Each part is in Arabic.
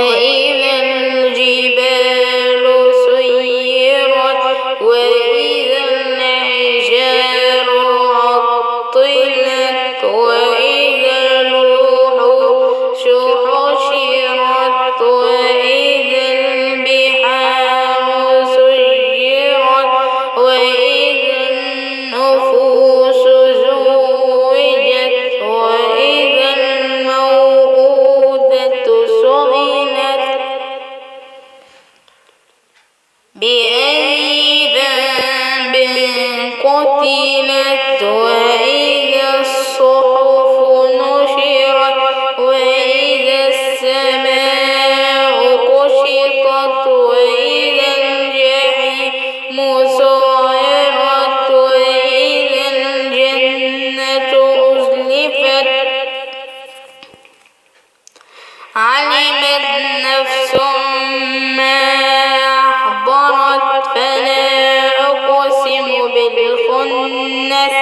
وإذا الجبال سيرت وإذا العشار عطلت وإذا الوحوش حشرت وإذا البحار سجرت وإذا النفوس زوجت وإذا الموءودة سئلت بأي ذنب قتلت وإذا الصحف نشرت وإذا السماء كشطت وإذا الجحيم سعرت وإذا الجنة أزلفت علمت نفس ما أحضرت فلا أقسم بالخنس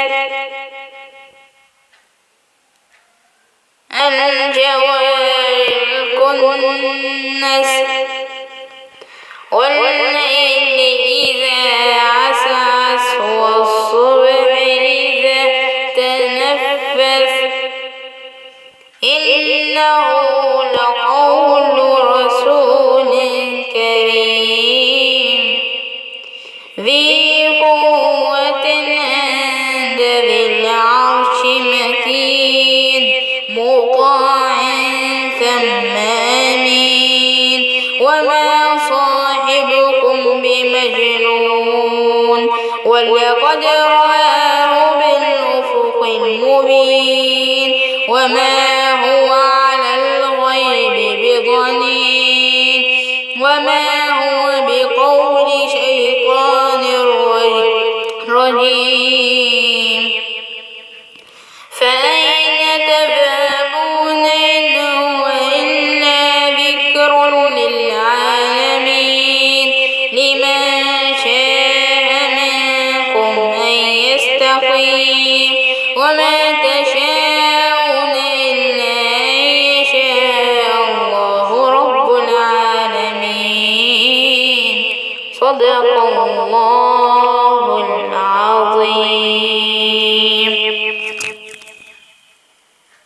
الجوار الكنس والليل إذا عسعس والصبح إذا تنفس إنه لقول رسول كريم ذي قوة عند ذي العرش مكين مطاع ثم أمين وما صاحبكم بمجنون ولقد رآه بالأفق المبين وما هو على الغيب بضنين وما هو بقول شيطان رجيم فأين تذهبون إن هو إلا ذكر للعالمين لمن شاء منكم أن يستقيم وما تشاءون إلا أن يشاء الله رب العالمين صدق الله